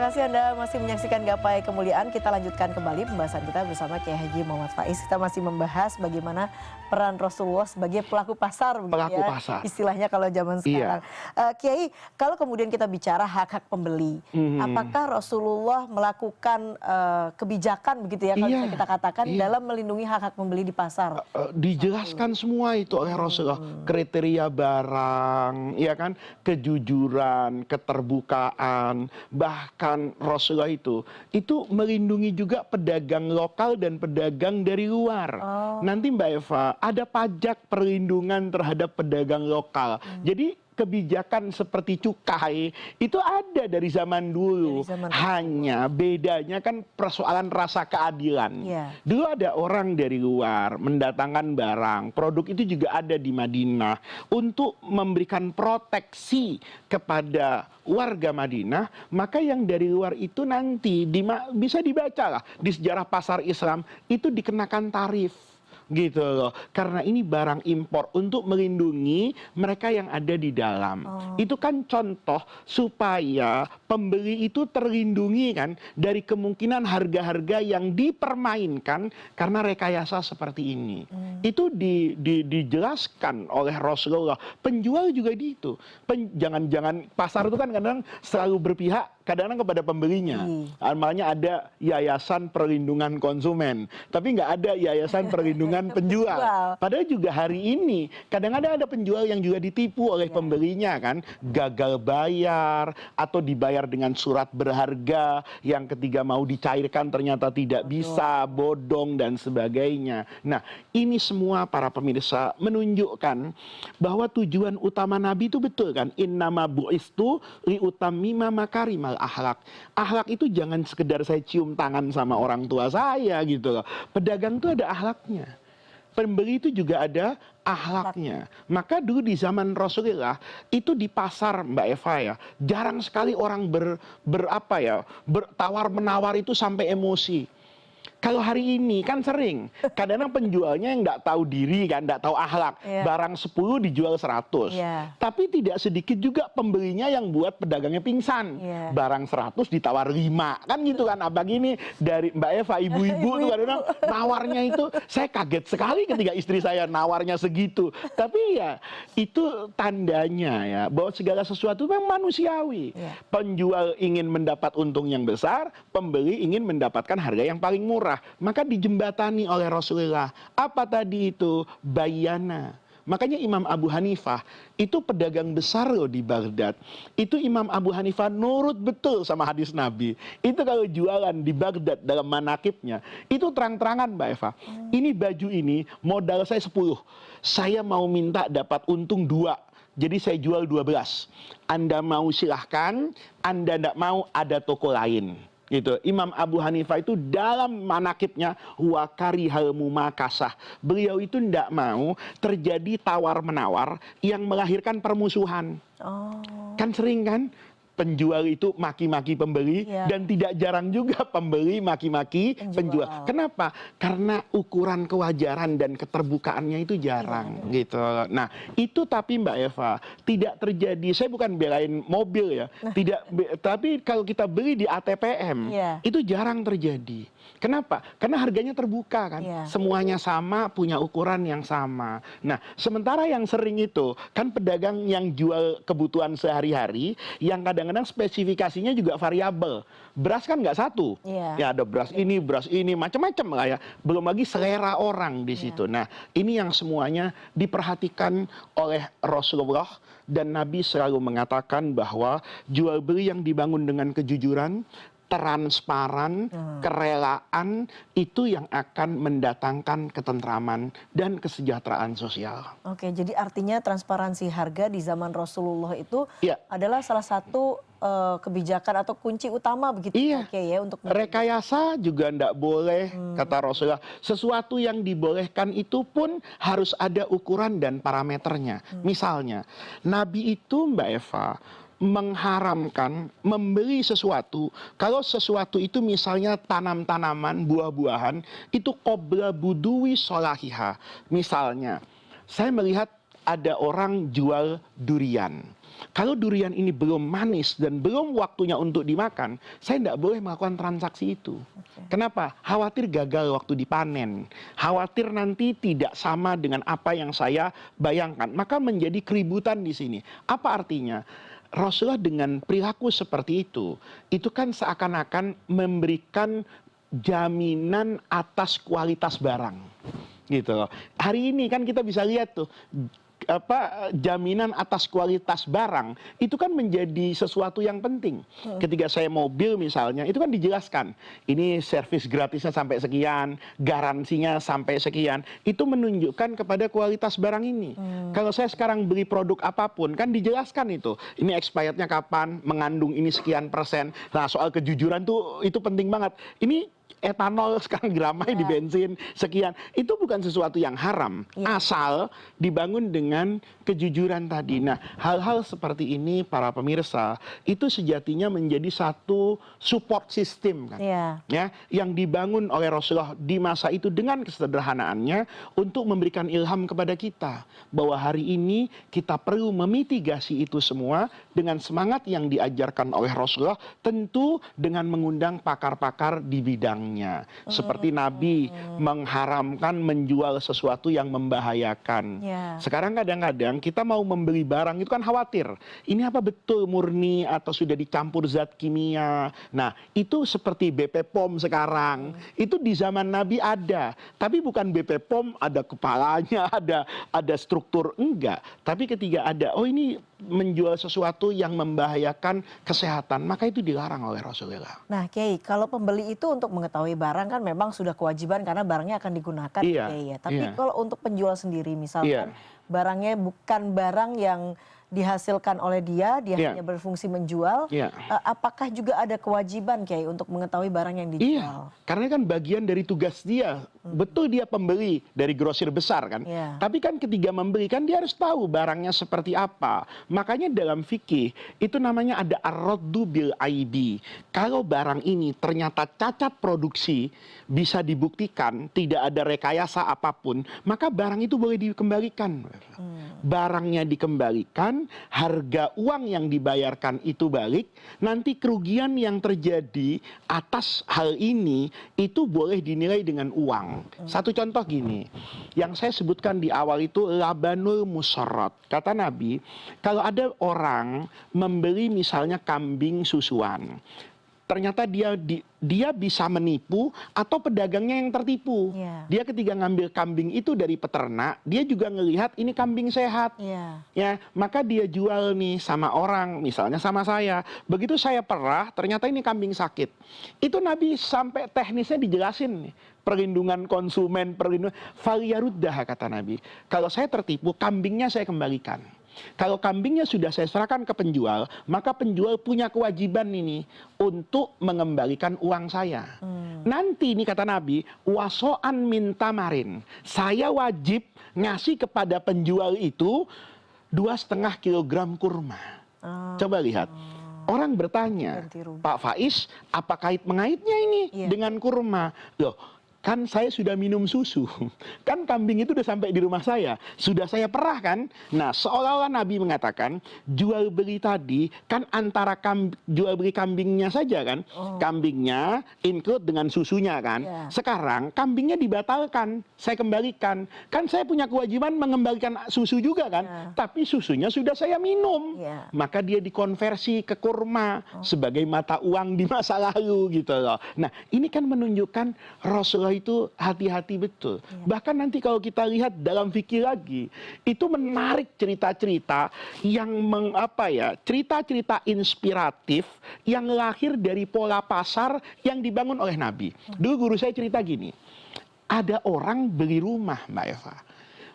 kasih Anda masih menyaksikan Gapai Kemuliaan. Kita lanjutkan kembali pembahasan kita bersama Kiai Haji Muhammad Faiz. Kita masih membahas bagaimana peran Rasulullah sebagai pelaku pasar. Pelaku pasar. Istilahnya kalau zaman sekarang. Kiai, kalau kemudian kita bicara hak-hak pembeli, apakah Rasulullah melakukan kebijakan begitu ya kalau bisa kita katakan dalam melindungi hak-hak pembeli di pasar? Dijelaskan semua itu oleh Rasulullah. Kriteria barang, ya kan, kejujuran, keterbukaan. Bahkan Rasulullah itu melindungi juga pedagang lokal dan pedagang dari luar. Nanti Mbak Eva, ada pajak perlindungan terhadap pedagang lokal. Jadi kebijakan seperti cukai itu ada dari zaman dulu. Hanya bedanya kan persoalan rasa keadilan. Dulu ada orang dari luar mendatangkan barang, produk itu juga ada di Madinah untuk memberikan proteksi kepada warga Madinah. Maka yang dari luar itu nanti bisa dibaca lah di sejarah pasar Islam itu dikenakan tarif. Gitu loh, karena ini barang impor untuk melindungi mereka yang ada di dalam. Itu kan contoh supaya pembeli itu terlindungi kan dari kemungkinan harga-harga yang dipermainkan karena rekayasa seperti ini. Itu dijelaskan oleh Rasulullah. Penjual juga itu. Jangan-jangan pasar itu kan kadang selalu berpihak kadang-kadang kepada pembelinya. Makanya ada yayasan perlindungan konsumen, tapi nggak ada yayasan perlindungan penjual. Padahal juga hari ini kadang-kadang ada penjual yang juga ditipu oleh pembelinya kan, gagal bayar atau dibayar dengan surat berharga yang ketiga mau dicairkan ternyata tidak bisa, bodong dan sebagainya. Nah, ini semua para pemirsa menunjukkan bahwa tujuan utama Nabi itu betul kan, innama bu'istu liutammima makarimal akhlak. Akhlak itu jangan sekedar saya cium tangan sama orang tua saya gitu loh. Pedagang itu ada akhlaknya. Pembeli itu juga ada akhlaknya. Maka dulu di zaman Rasulullah itu di pasar Mbak Eva ya, jarang sekali orang bertawar menawar itu sampai emosi. Kalau hari ini kan sering, kadang-kadang penjualnya yang nggak tahu diri kan, nggak tahu akhlak. Barang 10 dijual 100. Tapi tidak sedikit juga pembelinya yang buat pedagangnya pingsan. Barang 100 ditawar 5. Kan gitu kan, abang ini dari Mbak Eva, ibu-ibu tuh kadang-kadang nawarnya itu, saya kaget sekali ketika istri saya nawarnya segitu. Tapi ya, itu tandanya ya, bahwa segala sesuatu memang manusiawi. Penjual ingin mendapat untung yang besar, pembeli ingin mendapatkan harga yang paling murah. Maka dijembatani oleh Rasulullah. Apa tadi itu? Bayana. Makanya Imam Abu Hanifah itu pedagang besar loh di Baghdad. Itu Imam Abu Hanifah nurut betul sama hadis Nabi. Itu kalau jualan di Baghdad dalam manakibnya, itu terang-terangan Mbak Eva. Ini baju ini modal saya 10. Saya mau minta dapat untung 2. Jadi saya jual 12. Anda mau silahkan, Anda tidak mau ada toko lain. Gitu. Imam Abu Hanifah itu dalam manakibnya wakarihal mumakasah. Beliau itu tidak mau terjadi tawar-menawar yang melahirkan permusuhan. Kan sering kan? Penjual itu maki-maki pembeli dan tidak jarang juga pembeli maki-maki penjual. Kenapa? Karena ukuran kewajaran dan keterbukaannya itu jarang gitu. Nah, itu tapi Mbak Eva tidak terjadi. Saya bukan belain mobil ya. Tapi kalau kita beli di ATPM itu jarang terjadi. Kenapa? Karena harganya terbuka kan. Semuanya sama, punya ukuran yang sama. Nah, sementara yang sering itu kan pedagang yang jual kebutuhan sehari-hari yang kadang-kadang spesifikasinya juga variabel. Beras kan nggak satu. Ya ada beras ini, macam-macam lah ya. Belum lagi selera orang di situ. Nah, ini yang semuanya diperhatikan oleh Rasulullah dan Nabi selalu mengatakan bahwa jual beli yang dibangun dengan kejujuran, transparan, kerelaan itu yang akan mendatangkan ketentraman dan kesejahteraan sosial. Oke, jadi artinya transparansi harga di zaman Rasulullah itu adalah salah satu kebijakan atau kunci utama begitu ya untuk rekayasa juga tidak boleh kata Rasulullah. Sesuatu yang dibolehkan itu pun harus ada ukuran dan parameternya. Misalnya, Nabi itu Mbak Eva mengharamkan membeli sesuatu kalau sesuatu itu misalnya tanam-tanaman, buah-buahan itu qabla budui sholahiha. Misalnya saya melihat ada orang jual durian. Kalau durian ini belum manis dan belum waktunya untuk dimakan, saya tidak boleh melakukan transaksi itu. Kenapa? Khawatir gagal waktu dipanen. Khawatir nanti tidak sama dengan apa yang saya bayangkan. Maka menjadi keributan di sini. Apa artinya? Rasulullah dengan perilaku seperti itu kan seakan-akan memberikan jaminan atas kualitas barang. Gitu loh. Hari ini kan kita bisa lihat tuh, jaminan atas kualitas barang itu kan menjadi sesuatu yang penting. Ketika saya mobil misalnya, itu kan dijelaskan ini servis gratisnya sampai sekian, garansinya sampai sekian. Itu menunjukkan kepada kualitas barang ini. Kalau saya sekarang beli produk apapun kan dijelaskan ini expirednya kapan, mengandung ini sekian persen. Nah, soal kejujuran tuh itu penting banget. Ini etanol sekarang gramnya di bensin sekian, itu bukan sesuatu yang haram, asal dibangun dengan kejujuran tadi. Nah, hal-hal seperti ini para pemirsa itu sejatinya menjadi satu support system kan, ya, yang dibangun oleh Rasulullah di masa itu dengan kesederhanaannya untuk memberikan ilham kepada kita bahwa hari ini kita perlu memitigasi itu semua dengan semangat yang diajarkan oleh Rasulullah, tentu dengan mengundang pakar-pakar di bidang. Seperti Nabi mengharamkan menjual sesuatu yang membahayakan. Sekarang kadang-kadang kita mau membeli barang itu kan khawatir, ini apa betul murni atau sudah dicampur zat kimia. Nah, itu seperti BP POM sekarang. Itu di zaman Nabi ada, tapi bukan BP POM ada kepalanya, ada struktur, enggak. Tapi ketika ada, oh ini menjual sesuatu yang membahayakan kesehatan, maka itu dilarang oleh Rasulullah. Nah, Kiai, kalau pembeli itu untuk mengetahui barang kan memang sudah kewajiban karena barangnya akan digunakan, Kiai, ya. Tapi kalau untuk penjual sendiri, misalkan barangnya bukan barang yang dihasilkan oleh dia hanya berfungsi menjual, apakah juga ada kewajiban, Kiai, untuk mengetahui barang yang dijual? Karena kan bagian dari tugas dia. Betul dia pembeli dari grosir besar kan, tapi kan ketika membeli kan dia harus tahu barangnya seperti apa. Makanya dalam fikih itu namanya ada ar-raddu bil aibi. Kalau barang ini ternyata cacat produksi, bisa dibuktikan tidak ada rekayasa apapun, maka barang itu boleh dikembalikan. Barangnya dikembalikan, harga uang yang dibayarkan itu balik, nanti kerugian yang terjadi atas hal ini itu boleh dinilai dengan uang. Satu contoh gini, yang saya sebutkan di awal itu labanul musarrat. Kata Nabi, kalau ada orang membeli misalnya kambing susuan, ternyata dia bisa menipu atau pedagangnya yang tertipu. Dia ketika ngambil kambing itu dari peternak, dia juga ngelihat ini kambing sehat. Ya, maka dia jual nih sama orang, misalnya sama saya. Begitu saya perah, ternyata ini kambing sakit. Itu Nabi sampai teknisnya dijelasin nih. Perlindungan konsumen, perlindungan faliyaruddah, kata Nabi. Kalau saya tertipu, kambingnya saya kembalikan. Kalau kambingnya sudah saya serahkan ke penjual, maka penjual punya kewajiban ini untuk mengembalikan uang saya. Nanti ini kata Nabi, wasoan minta marin. Saya wajib ngasih kepada penjual itu 2,5 kilogram kurma. Coba lihat. Orang bertanya, Pak Faiz, apa kait mengaitnya ini dengan kurma? Loh, kan saya sudah minum susu, kan kambing itu udah sampai di rumah saya, sudah saya perah kan. Nah, seolah-olah Nabi mengatakan jual beli tadi kan antara jual beli kambingnya saja kan, kambingnya include dengan susunya kan. Sekarang kambingnya dibatalkan, saya kembalikan, kan saya punya kewajiban mengembalikan susu juga kan, tapi susunya sudah saya minum, maka dia dikonversi ke kurma sebagai mata uang di masa lalu gitu loh. Nah, ini kan menunjukkan Rasulullah itu hati-hati betul. Bahkan nanti kalau kita lihat dalam fikih lagi, itu menarik cerita-cerita yang cerita-cerita inspiratif yang lahir dari pola pasar yang dibangun oleh Nabi. Dulu guru saya cerita gini, ada orang beli rumah, Mbak Eva.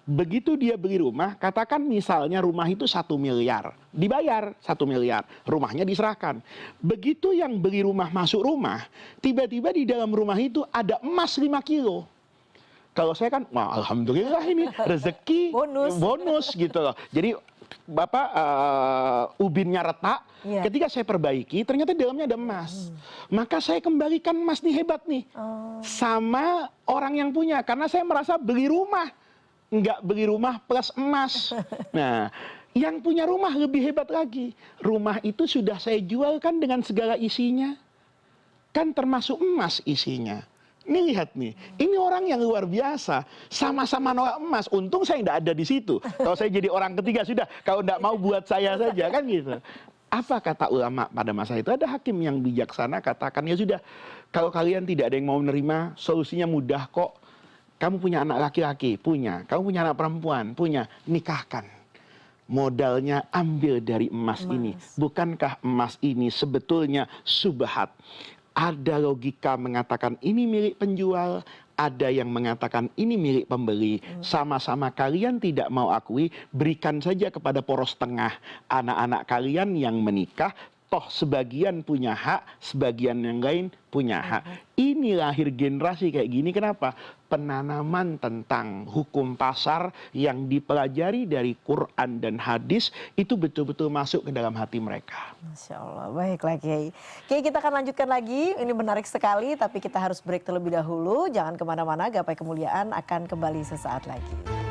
Begitu dia beli rumah, katakan misalnya rumah itu 1 miliar, dibayar 1 miliar, rumahnya diserahkan. Begitu yang beli rumah masuk rumah, tiba-tiba di dalam rumah itu ada emas 5 kilo. Kalau saya kan, wah alhamdulillah ini rezeki bonus gitu loh. Jadi Bapak ubinnya retak, ketika saya perbaiki ternyata di dalamnya ada emas. Maka saya kembalikan emas nih, hebat nih, sama orang yang punya, karena saya merasa beli rumah, enggak beli rumah plus emas. Nah, Yang punya rumah lebih hebat lagi. Rumah itu sudah saya jualkan dengan segala isinya. Kan termasuk emas isinya. Ini lihat nih, ini orang yang luar biasa. Sama-sama nolak emas. Untung saya tidak ada di situ. Kalau saya jadi orang ketiga sudah. Kalau tidak mau buat saya saja kan gitu. Apa kata ulama pada masa itu? Ada hakim yang bijaksana katakan, ya sudah, kalau kalian tidak ada yang mau menerima, solusinya mudah kok. Kamu punya anak laki-laki? Punya. Kamu punya anak perempuan? Punya. Nikahkan. Modalnya ambil dari emas ini. Bukankah emas ini sebetulnya subhat? Ada logika mengatakan ini milik penjual, ada yang mengatakan ini milik pembeli. Sama-sama kalian tidak mau akui, berikan saja kepada poros tengah. Anak-anak kalian yang menikah, toh sebagian punya hak, sebagian yang lain punya hak. Ini lahir generasi kayak gini, kenapa? Penanaman tentang hukum pasar yang dipelajari dari Quran dan hadis itu betul-betul masuk ke dalam hati mereka. Masya Allah, baiklah Kiai. Kiai, kita akan lanjutkan lagi, ini menarik sekali, tapi kita harus break terlebih dahulu. Jangan kemana-mana, Gapai Kemuliaan akan kembali sesaat lagi.